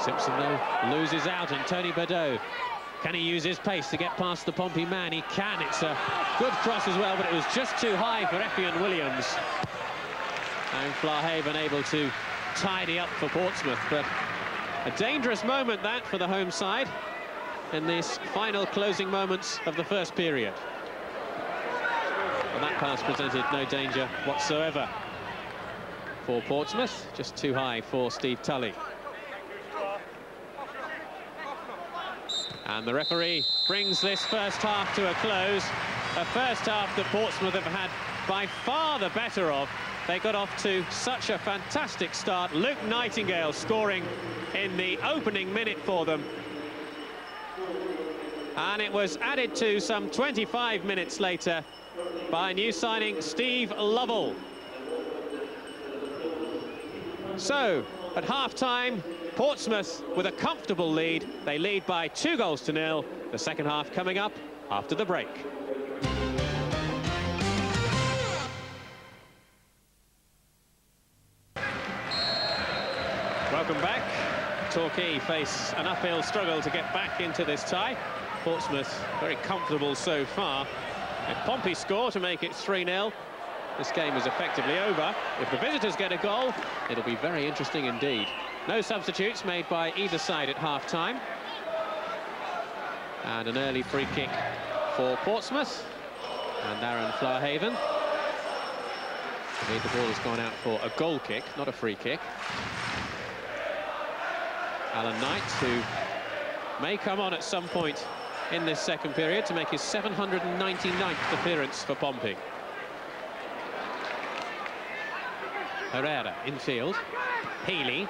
Simpson, though, loses out, and Tony Beddoe, can he use his pace to get past the Pompey man? He can. It's a good cross as well, but it was just too high for Effion Williams. And Flahaven able to tidy up for Portsmouth, but a dangerous moment that for the home side in these final closing moments of the first period. And that pass presented no danger whatsoever for Portsmouth, just too high for Steve Tully. And the referee brings this first half to a close. A first half that Portsmouth have had by far the better of. They got off to such a fantastic start. Luke Nightingale scoring in the opening minute for them. And it was added to some 25 minutes later by new signing Steve Lovell. So, at half-time, Portsmouth with a comfortable lead. They lead by 2-0. The second half coming up after the break. Welcome back. Torquay face an uphill struggle to get back into this tie. Portsmouth very comfortable so far. If Pompey score to make it 3-0, this game is effectively over. If the visitors get a goal, it'll be very interesting indeed. No substitutes made by either side at half-time. And an early free kick for Portsmouth. And Aaron Flahaven. Indeed, the ball has gone out for a goal kick, not a free kick. Alan Knight, who may come on at some point in this second period to make his 799th appearance for Pompey. Herrera infield. Healy.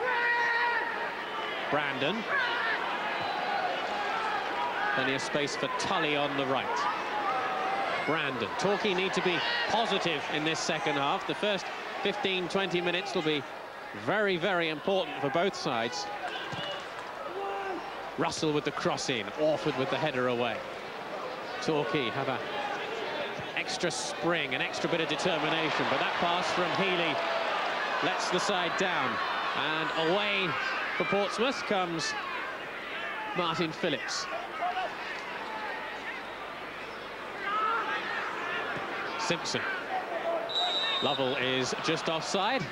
Brandon. Plenty of space for Tully on the right. Brandon. Torquay need to be positive in this second half. The first 15-20 minutes will be very, very important for both sides. Russell with the cross in, Orford with the header away. Torquay have an extra spring, an extra bit of determination, but that pass from Healy lets the side down. And away for Portsmouth comes Martin Phillips. Simpson. Lovell is just offside.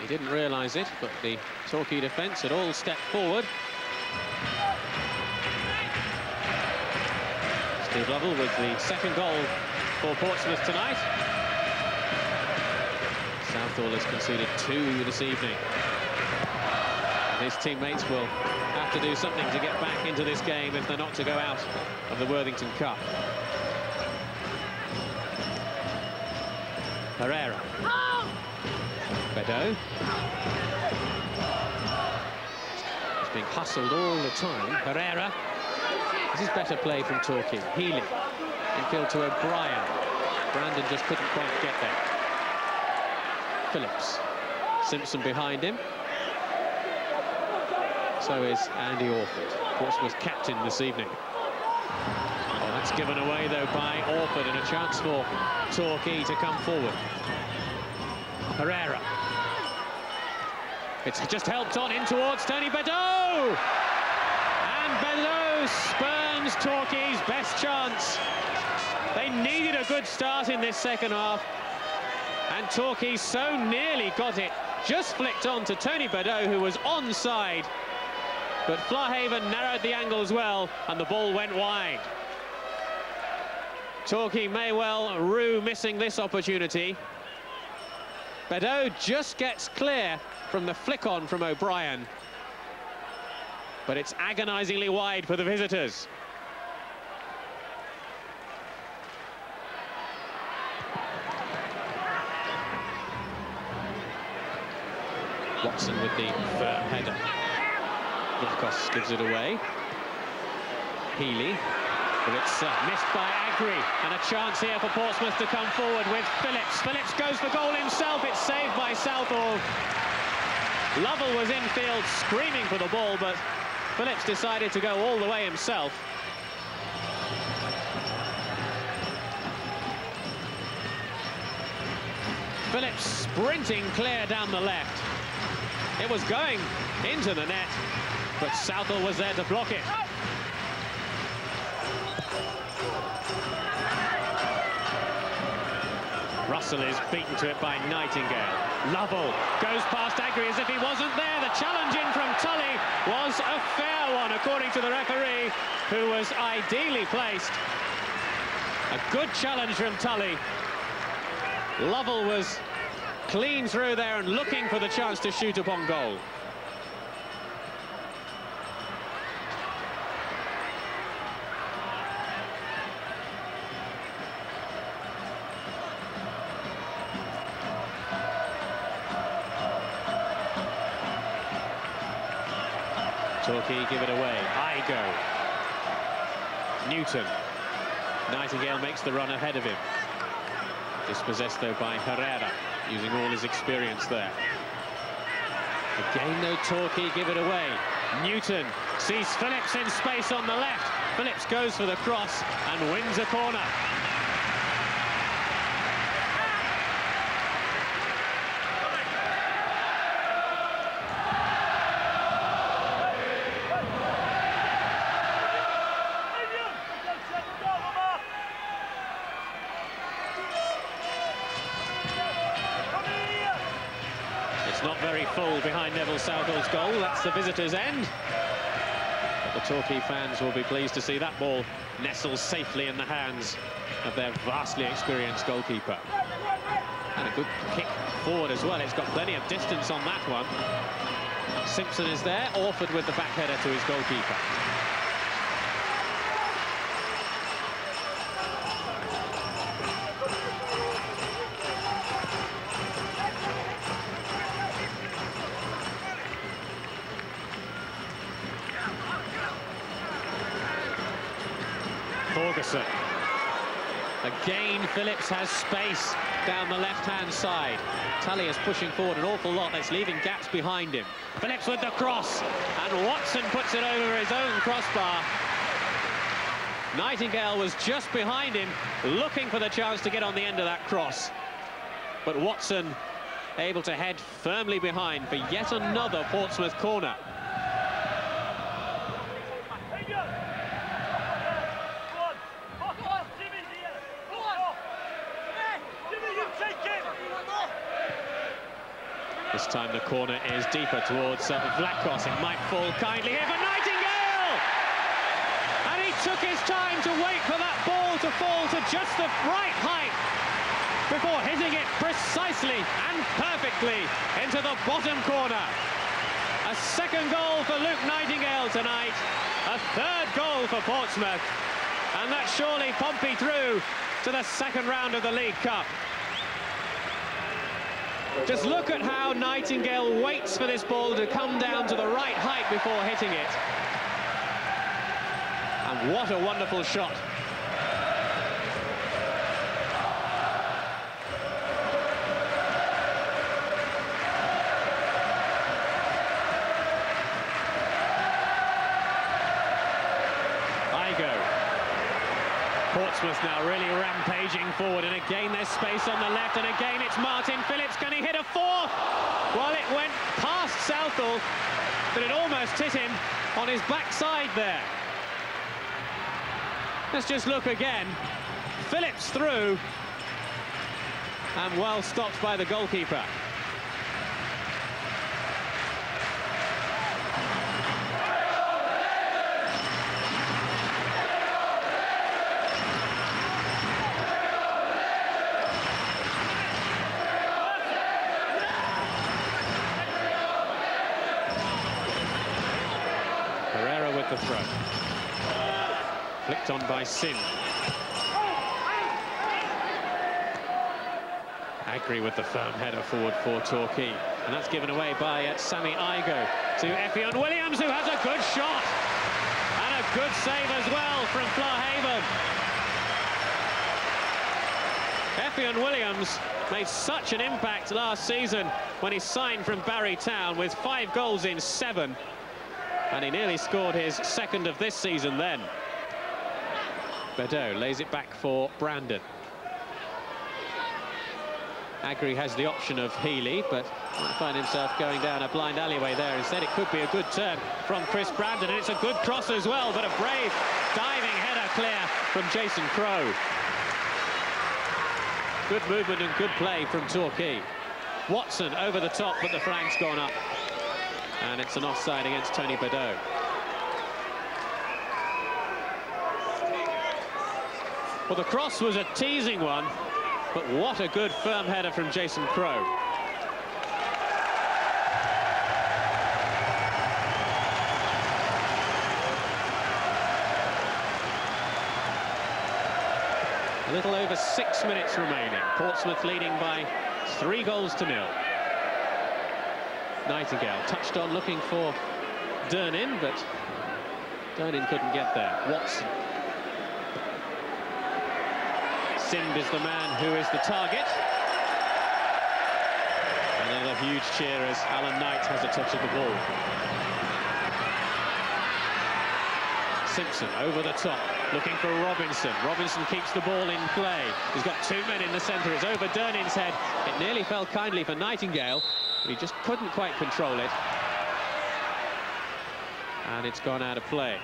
He didn't realise it, but the Torquay defence had all stepped forward. Steve Lovell with the second goal for Portsmouth tonight. Southall has conceded 2 this evening. His teammates will have to do something to get back into this game if they're not to go out of the Worthington Cup. Herrera. Beddoe. He's being hustled all the time. Herrera. This is better play from Torquay. Healy. Infield to O'Brien. Brandon just couldn't quite get there. Phillips. Simpson behind him. So is Andy Orford, Portsmouth's captain this evening. Oh, that's given away, though, by Orford, and a chance for Torquay to come forward. Herrera. It's just helped on in towards Tony Beddoe! And Beddoe spurns Torquay's best chance. They needed a good start in this second half, and Torquay so nearly got it. Just flicked on to Tony Beddoe, who was onside. But Flahaven narrowed the angle as well, and the ball went wide. Torquay may well rue missing this opportunity. Beddoe just gets clear from the flick-on from O'Brien. But it's agonisingly wide for the visitors. Watson with the firm header. Vlachos gives it away. Healy, but it's missed by Agri, and a chance here for Portsmouth to come forward with Phillips. Phillips goes for goal himself. It's saved by Southall. Lovell was infield screaming for the ball, but Phillips decided to go all the way himself. Phillips sprinting clear down the left. It was going into the net, but Southall was there to block it. Russell is beaten to it by Nightingale. Lovell goes past Agri as if he wasn't there. The challenge in from Tully was a fair one, according to the referee, who was ideally placed. A good challenge from Tully. Lovell was clean through there and looking for the chance to shoot upon goal. Torquay give it away. Igo. Newton. Nightingale makes the run ahead of him. Dispossessed though by Herrera, using all his experience there. Again though, Torquay give it away. Newton sees Phillips in space on the left. Phillips goes for the cross and wins a corner. It's not very full behind Neville Southall's goal. That's the visitors' end. But the Torquay fans will be pleased to see that ball nestle safely in the hands of their vastly experienced goalkeeper. And a good kick forward as well. It's got plenty of distance on that one. Simpson is there. Orford with the back header to his goalkeeper. Ferguson. Again, Phillips has space down the left-hand side. Tully is pushing forward an awful lot. That's leaving gaps behind him. Phillips with the cross, and Watson puts it over his own crossbar. Nightingale was just behind him, looking for the chance to get on the end of that cross. But Watson able to head firmly behind for yet another Portsmouth corner. This time the corner is deeper towards Vlachos. It might fall kindly here for Nightingale! And he took his time to wait for that ball to fall to just the right height before hitting it precisely and perfectly into the bottom corner. A second goal for Luke Nightingale tonight. A third goal for Portsmouth. And that's surely Pompey through to the second round of the League Cup. Just look at how Nightingale waits for this ball to come down to the right height before hitting it. And what a wonderful shot. Portsmouth now really rampaging forward, and again there's space on the left, and again it's Martin Phillips. Can he hit a fourth? Well, it went past Southall, but it almost hit him on his backside there. Let's just look again. Phillips through, and well stopped by the goalkeeper. The throw. Flicked on by Sin. Agri with the firm header forward for Torquay. And that's given away by Sammy Igo to Effion Williams, who has a good shot. And a good save as well from Flahaven. Effion Williams made such an impact last season when he signed from Barry Town with 5 goals in 7. And he nearly scored his second of this season then. Bedeau lays it back for Brandon. Agri has the option of Healy, but Might find himself going down a blind alleyway there. Instead, it could be a good turn from Chris Brandon, and it's a good cross as well, but a brave diving header clear from Jason Crowe. Good movement and good play from Torquay. Watson over the top, but the flag's gone up. And it's an offside against Tony Badeau. Well, the cross was a teasing one, but what a good firm header from Jason Crowe. A little over 6 minutes remaining. Portsmouth leading by 3-0. Nightingale touched on looking for Durnin, but Durnin couldn't get there. Watson. Simb is the man who is the target. Another huge cheer as Alan Knight has a touch of the ball. Simpson over the top, looking for Robinson. Robinson keeps the ball in play. He's got two men in the centre. It's over Durnin's head. It nearly fell kindly for Nightingale, but he just couldn't quite control it. And it's gone out of play.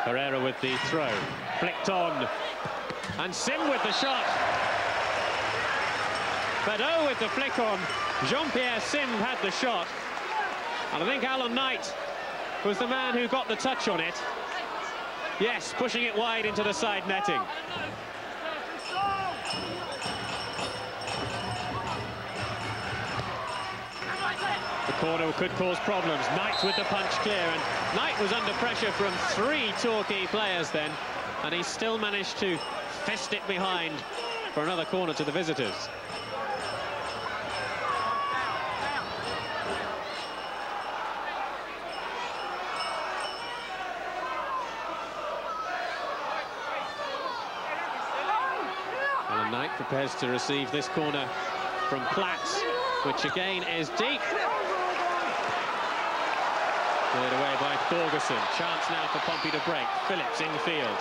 Herrera with the throw, flicked on, and Simb with the shot. Badeau with the flick on, Jean-Pierre Simb had the shot, and I think Alan Knight was the man who got the touch on it. Yes, pushing it wide into the side netting. The corner could cause problems. Knight with the punch clear, and Knight was under pressure from 3 Torquay players then, and he still managed to fist it behind for another corner to the visitors. Alan Knight prepares to receive this corner from Platts, which again is deep. Cleared away by Thorgerson. Chance now for Pompey to break. Phillips infield.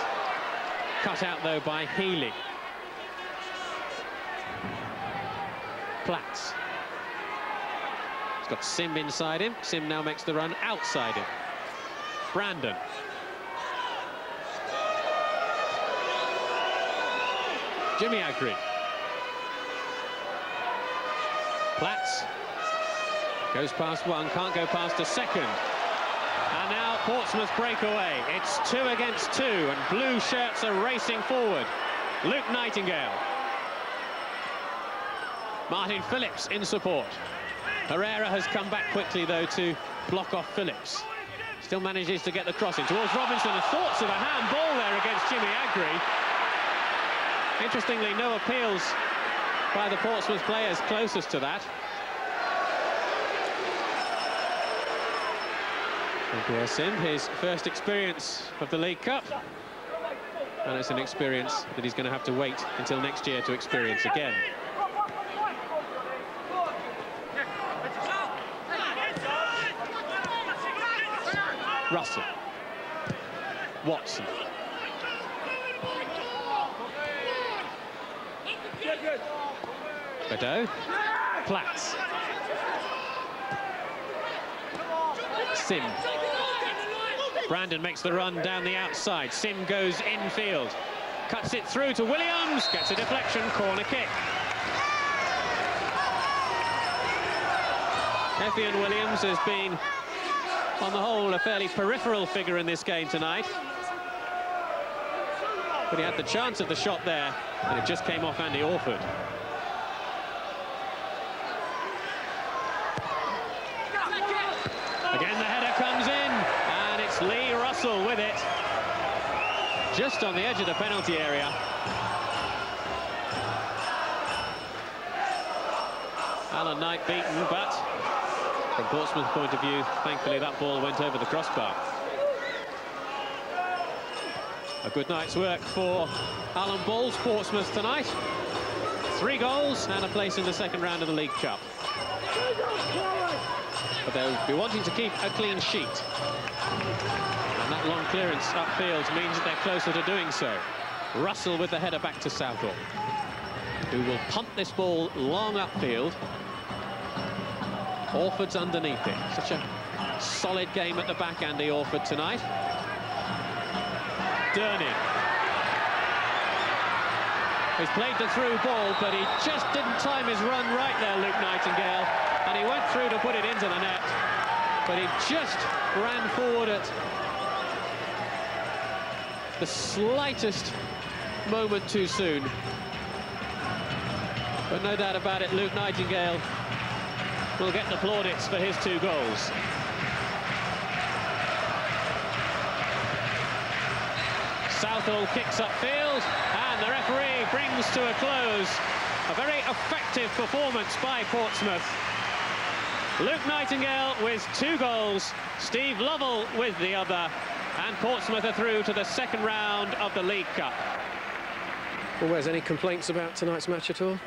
Cut out though by Healy. Platts. He's got Simb inside him. Simb now makes the run outside him. Brandon. Jimmy Agri. Platts. Goes past one, can't go past a second. And now Portsmouth breakaway. It's 2 against 2, and blue shirts are racing forward. Luke Nightingale. Martin Phillips in support. Herrera has come back quickly, though, to block off Phillips. Still manages to get the crossing towards Robinson. The thoughts of a handball there against Jimmy Agri. Interestingly, no appeals by the Portsmouth players closest to that. Jean-Pierre Simb, his first experience of the League Cup, and it's an experience that he's going to have to wait until next year to experience again. Russell. Watson. Badeau. Platts. Simb. Brandon makes the run down the outside. Simb goes infield. Cuts it through to Williams. Gets a deflection. Corner kick. Effian Williams has been, on the whole, a fairly peripheral figure in this game tonight. But he had the chance of the shot there, and it just came off Andy Orford. Again, the header comes in, and it's Lee Russell with it. just on the edge of the penalty area. Alan Knight beaten, but from Portsmouth's point of view, thankfully that ball went over the crossbar. A good night's work for Alan Ball's Portsmouth tonight. 3 goals and a place in the second round of the League Cup. But they'll be wanting to keep a clean sheet. And that long clearance upfield means that they're closer to doing so. Russell with the header back to Southall, who will punt this ball long upfield. Orford's underneath it. Such a solid game at the back, Andy Orford, tonight. Durning. He's played the through ball, but he just didn't time his run right there, Luke Nightingale. And he went through to put it into the net. But he just ran forward at the slightest moment too soon. But no doubt about it, Luke Nightingale will get the plaudits for his 2 goals. Southall kicks upfield, and the referee brings to a close a very effective performance by Portsmouth. Luke Nightingale with 2 goals, Steve Lovell with the other, and Portsmouth are through to the second round of the League Cup. Well, Wes, any complaints about tonight's match at all?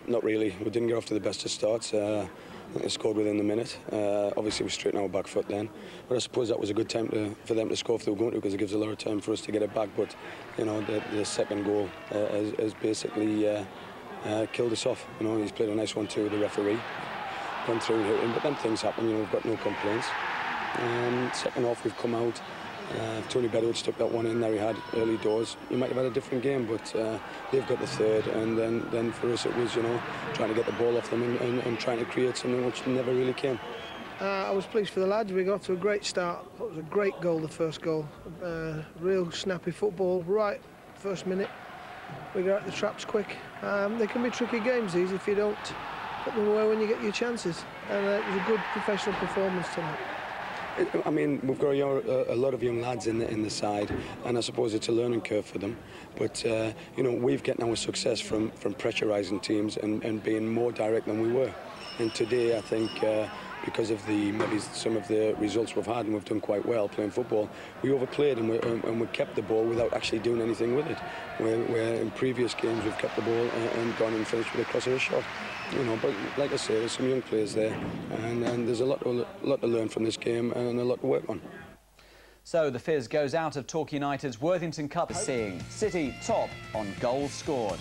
Not really. We didn't get off to the best of starts. I think they scored within the minute. Obviously, we straightened our back foot then. But I suppose that was a good time for them to score if they were going to, because it gives a lot of time for us to get it back. But, you know, the second goal has basically killed us off. You know, he's played a nice one too with the referee. Gone through here, but then things happen. You know, we've got no complaints. Second half, we've come out. Tony Bedwood stuck that one in there. He had early doors. He might have had a different game, but they've got the third, and then for us it was, you know, trying to get the ball off them and trying to create something which never really came. I was pleased for the lads. We got off to a great start. It was a great goal, the first goal. Real snappy football, right first minute. We got out the traps quick. They can be tricky games, these, if you don't put them away when you get your chances. And it was a good professional performance tonight. I mean, we've got a lot of young lads in the side, and I suppose it's a learning curve for them. But you know, we've gotten our success from pressurising teams and being more direct than we were. And today, I think, because of maybe some of the results we've had, and we've done quite well playing football, we overplayed and we kept the ball without actually doing anything with it. Where in previous games we've kept the ball and gone and finished with a cross or a shot. You know, but like I say, there's some young players there, and there's a lot to learn from this game and a lot to work on. So the fizz goes out of Torquay United's Worthington Cup, seeing City top on goals scored.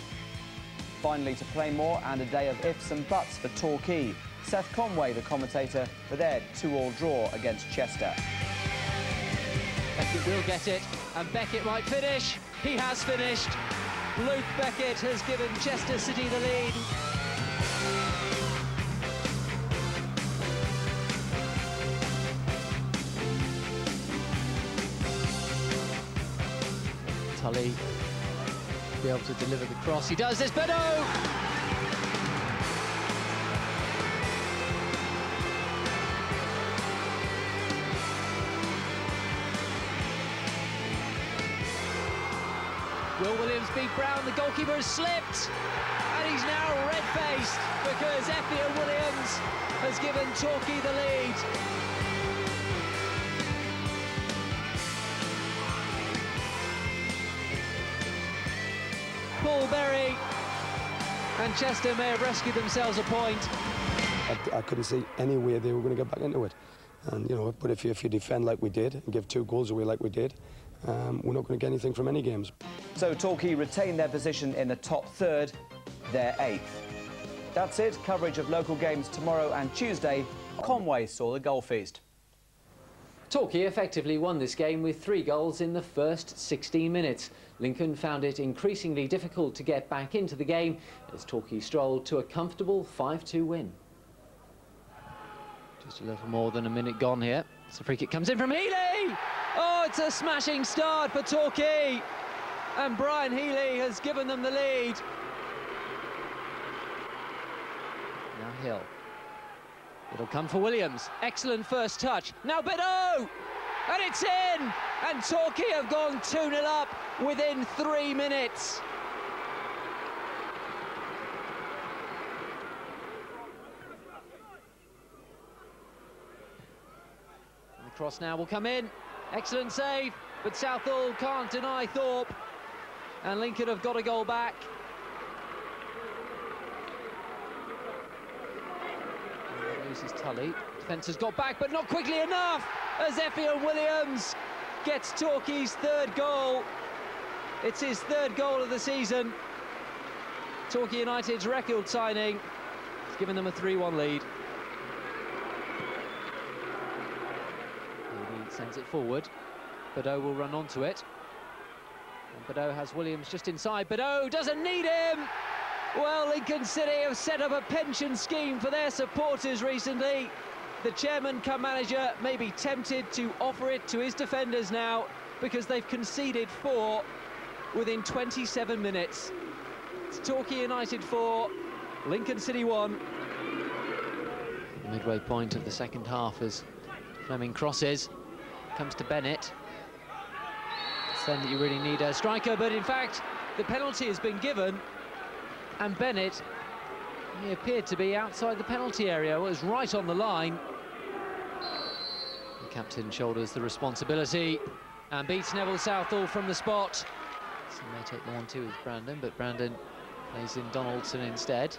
Finally to play more, and a day of ifs and buts for Torquay. Seth Conway, the commentator, for their 2-2 draw against Chester. Beckett will get it, and Beckett might finish. He has finished. Luke Beckett has given Chester City the lead. Tully be able to deliver the cross. He does this, but no! Will Williams beat Brown? The goalkeeper has slipped, and he's now red-faced because Effiong Williams has given Torquay the lead. Paul Berry and Chester may have rescued themselves a point. I couldn't see any way they were going to get back into it. And you know, but if you defend like we did and give 2 goals away like we did, we're not going to get anything from any games. So Torquay retain their position in the top third, they're 8th. That's it. Coverage of local games tomorrow and Tuesday. Conway saw the goal feast. Torquay effectively won this game with 3 goals in the first 16 minutes. Lincoln found it increasingly difficult to get back into the game as Torquay strolled to a comfortable 5-2 win. Just a little more than a minute gone here. So free kick comes in from Healy! Oh, it's a smashing start for Torquay! And Brian Healy has given them the lead. Now Hill. It'll come for Williams. Excellent first touch. Now Bedeau! and it's in! And Torquay have gone 2-0 up within 3 minutes. And the cross now will come in. Excellent save, but Southall can't deny Thorpe. And Lincoln have got a goal back. Loses Tully. Defence has got back, but not quickly enough, as Effiong Williams gets Torquay's 3rd goal. It's his 3rd goal of the season. Torquay United's record signing. It's given them a 3-1 lead. He sends it forward. Badeau will run onto it. And Badeau has Williams just inside. Badeau doesn't need him! Well, Lincoln City have set up a pension scheme for their supporters recently. The chairman cum manager may be tempted to offer it to his defenders now because they've conceded 4 within 27 minutes. It's Torquay United 4, Lincoln City 1. The midway point of the second half as Fleming crosses, comes to Bennett. It's then that you really need a striker, but in fact the penalty has been given. And Bennett, he appeared to be outside the penalty area. It was right on the line. The captain shoulders the responsibility and beats Neville Southall from the spot. So may take the 1-2 with Brandon, but Brandon plays in Donaldson instead.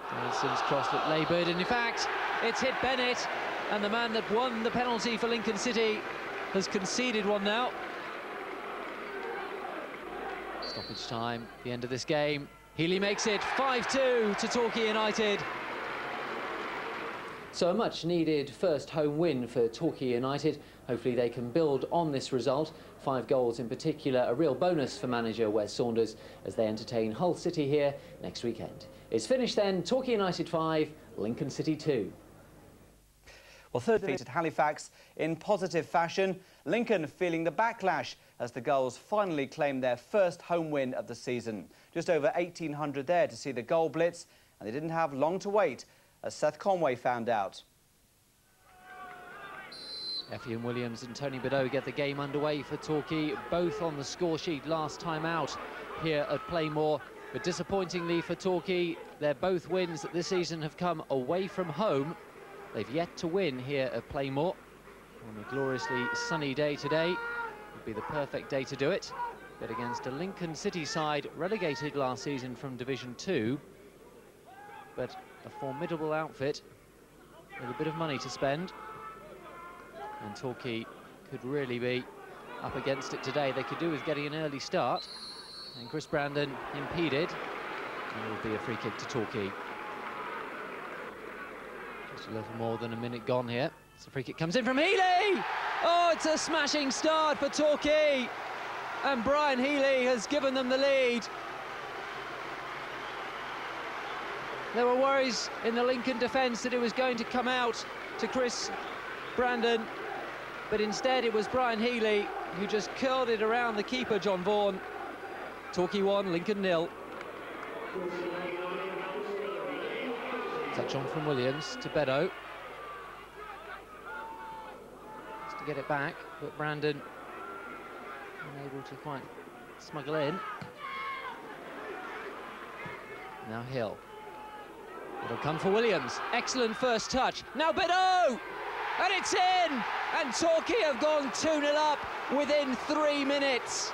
Donaldson's cross looked laboured, and in fact, it's hit Bennett, and the man that won the penalty for Lincoln City has conceded one now. Stoppage time, the end of this game. Healy makes it 5-2 to Torquay United. So a much-needed first home win for Torquay United. Hopefully they can build on this result. 5 goals in particular, a real bonus for manager Wes Saunders as they entertain Hull City here next weekend. It's finished then, Torquay United 5, Lincoln City 2. Well, third defeat at Halifax in positive fashion. Lincoln feeling the backlash as the Gulls finally claimed their first home win of the season. Just over 1,800 there to see the goal blitz, and they didn't have long to wait, as Seth Conway found out. Effiong Williams and Tony Badeau get the game underway for Torquay, both on the score sheet last time out here at Playmore. But disappointingly for Torquay, their both wins this season have come away from home. They've yet to win here at Playmore. On a gloriously sunny day today, would be the perfect day to do it. But against a Lincoln City side relegated last season from Division 2, but a formidable outfit with a bit of money to spend. And Torquay could really be up against it today. They could do with getting an early start. And Chris Brandon impeded. And it will be a free kick to Torquay. Just a little more than a minute gone here. So free kick comes in from Healy! Oh, it's a smashing start for Torquay. And Brian Healy has given them the lead. There were worries in the Lincoln defence that it was going to come out to Chris Brandon, but instead it was Brian Healy who just curled it around the keeper, John Vaughan. Torquay 1, Lincoln 0. Touch on from Williams to Badeau. Just to get it back, but Brandon unable to quite smuggle in. Now Hill. It'll come for Williams. Excellent first touch. Now Badeau! And it's in! And Torquay have gone 2-0 up within 3 minutes.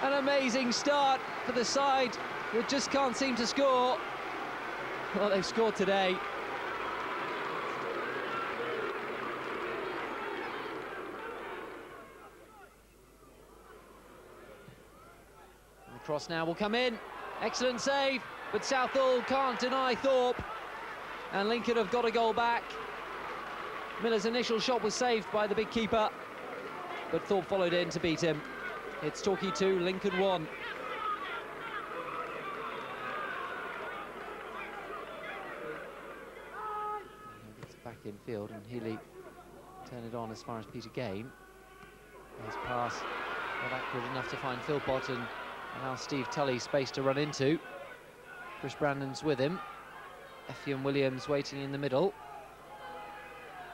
An amazing start for the side that just can't seem to score. Well, they've scored today. And the cross now will come in. Excellent save, but Southall can't deny Thorpe. And Lincoln have got a goal back. Miller's initial shot was saved by the big keeper, but Thorpe followed in to beat him. It's Torquay 2, Lincoln 1. It's back in field, and Healy turn it on as far as Peter Game. His pass not accurate enough to find Philpott and allow Steve Tully space to run into. Chris Brandon's with him. Effiong Williams waiting in the middle.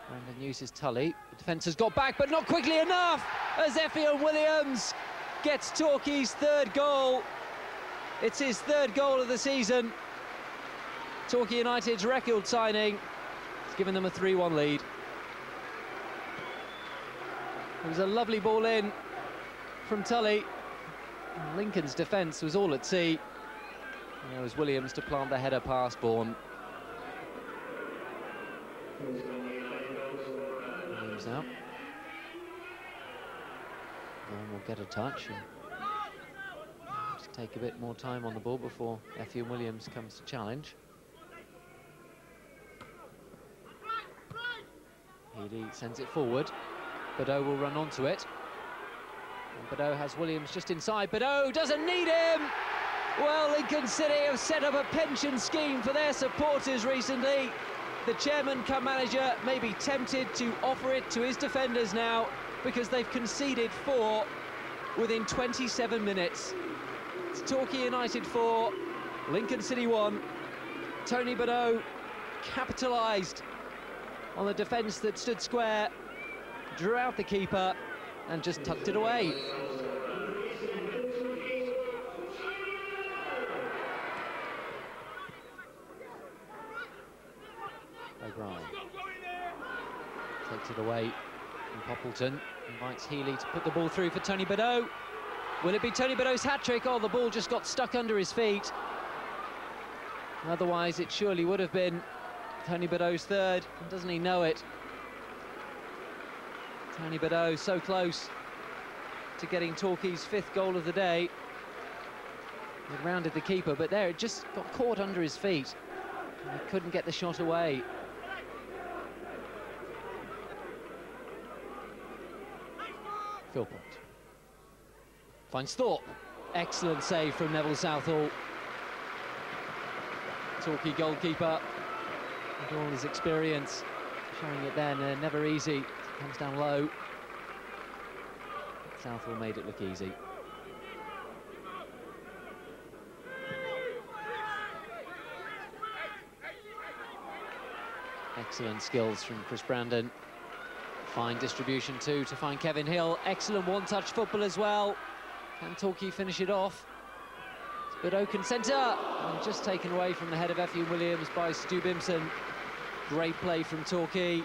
Brandon uses Tully. The defence has got back, but not quickly enough, as Effiong Williams gets Torquay's third goal. It's his third goal of the season. Torquay United's record signing. It's given them a 3-1 lead. It was a lovely ball in from Tully. Lincoln's defence was all at sea. And there was Williams to plant the header past Bourne. Williams out. Bourne will get a touch and just take a bit more time on the ball before Effiong Williams comes to challenge. Healy sends it forward. Badeau will run onto it. And Badeau has Williams just inside. Badeau doesn't need him! Well, Lincoln City have set up a pension scheme for their supporters recently. The chairman cum manager may be tempted to offer it to his defenders now because they've conceded 4 within 27 minutes. It's Torquay United 4, Lincoln City 1. Tony Badeau capitalised on the defence that stood square, drew out the keeper and just tucked it away. O'Brien takes it away from Poppleton, invites Healy to put the ball through for Tony Badeau. Will it be Tony Badeau's hat-trick? Oh, the ball just got stuck under his feet. Otherwise, it surely would have been Tony Badeau's third, and doesn't he know it? Tony Badeau so close to getting Torquay's 5th goal of the day. He rounded the keeper, but there it just got caught under his feet. He couldn't get the shot away. Philpott finds Thorpe. Excellent save from Neville Southall. Torquay goalkeeper, with all his experience, showing it then, never easy. Comes down low. Southall made it look easy. Excellent skills from Chris Brandon. Fine distribution too to find Kevin Hill. Excellent one-touch football as well. Can Torquay finish it off? But Oaken centre, and just taken away from the head of Effiong Williams by Stu Bimson. Great play from Torquay.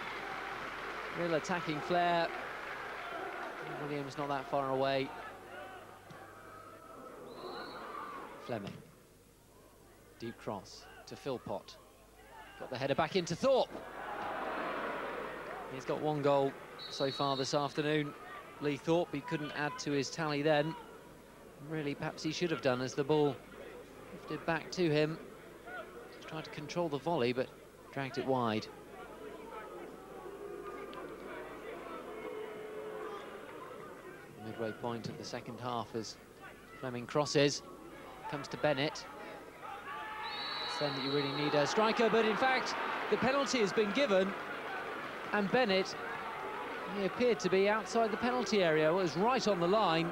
Real attacking flair. Williams not that far away. Fleming. Deep cross to Philpott. Got the header back into Thorpe. He's got 1 goal so far this afternoon. Lee Thorpe, he couldn't add to his tally then. Really, perhaps he should have done as the ball lifted back to him. Just tried to control the volley, but dragged it wide. Midway point of the second half as Fleming crosses. Comes to Bennett. It's then that you really need a striker, but in fact, the penalty has been given. And Bennett, he appeared to be outside the penalty area. It was right on the line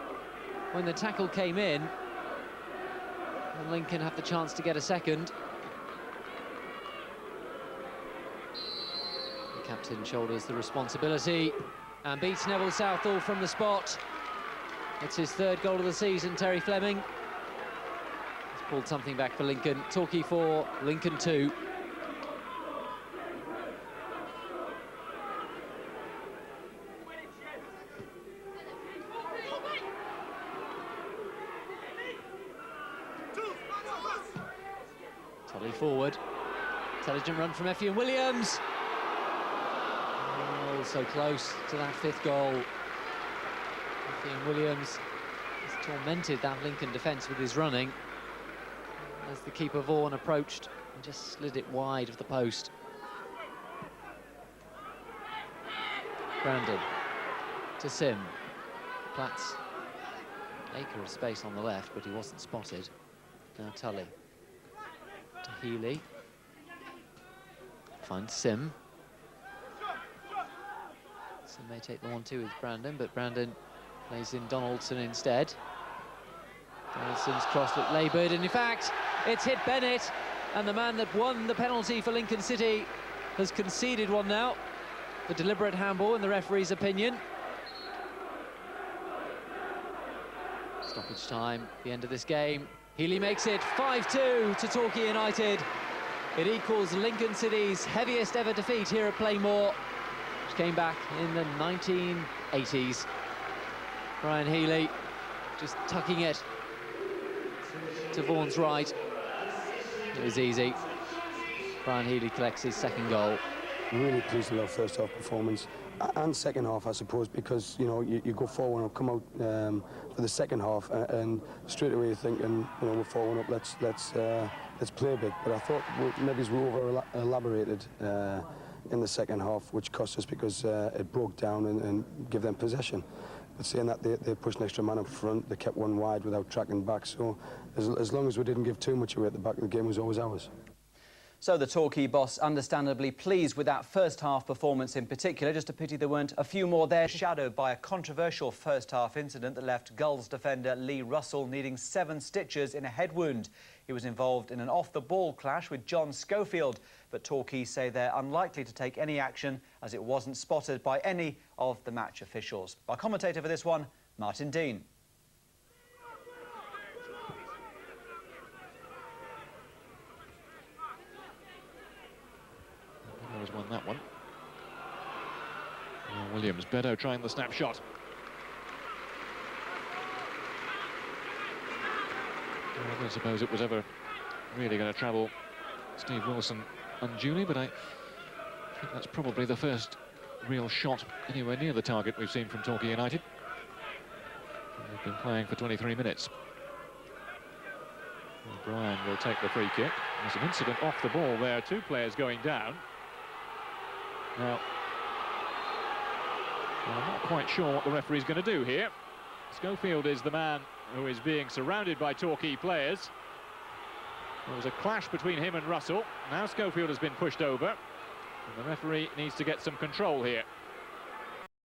when the tackle came in. And Lincoln have the chance to get a second. The captain shoulders the responsibility and beats Neville Southall from the spot. It's his 3rd goal of the season, Terry Fleming. He's pulled something back for Lincoln. Torquay 4, Lincoln 2. Tully forward. Intelligent run from Effiong Williams. Oh, so close to that 5th goal. Effiong Williams has tormented that Lincoln defence with his running as the keeper Vaughan approached and just slid it wide of the post. Brandon to Sim. Platts, acre of space on the left, but he wasn't spotted. Now Tully to Healy. Finds Sim. Sim may take the 1-2 with Brandon, but Brandon plays in Donaldson instead. Donaldson's cross looked laboured, and in fact, it's hit Bennett, and the man that won the penalty for Lincoln City has conceded one now. for deliberate handball in the referee's opinion. Stoppage time, the end of this game. Healy makes it 5-2 to Torquay United. It equals Lincoln City's heaviest ever defeat here at Playmore, which came back in the 1980s. Brian Healy just tucking it to Vaughan's right. It was easy. Brian Healy collects his second goal. Really pleased with our first half performance and second half, I suppose, because you go 4-1 up, come out for the second half, and straight away you're thinking, we're 4-1 up, let's play big. But I thought maybe we over elaborated in the second half, which cost us because it broke down and gave them possession. But saying that, they pushed an extra man up front, they kept one wide without tracking back. So as long as we didn't give too much away at the back, the game was always ours. So the Torquay boss understandably pleased with that first half performance in particular. Just a pity there weren't a few more there, shadowed by a controversial first half incident that left Gulls defender Lee Russell needing 7 stitches in a head wound. He was involved in an off-the-ball clash with John Schofield, but Torquay say they're unlikely to take any action as it wasn't spotted by any of the match officials. Our commentator for this one, Martin Dean. Has won that one. Williams, Bedo trying the snapshot. I don't suppose it was ever really going to trouble Steve Wilson unduly, but I think that's probably the first real shot anywhere near the target we've seen from Torquay United. They've been playing for 23 minutes. O'Brien will take the free kick. There's an incident off the ball there, 2 players going down. Now, I'm not quite sure what the referee's going to do here. Schofield is the man who is being surrounded by Torquay players. There was a clash between him and Russell. Now Schofield has been pushed over, and the referee needs to get some control here.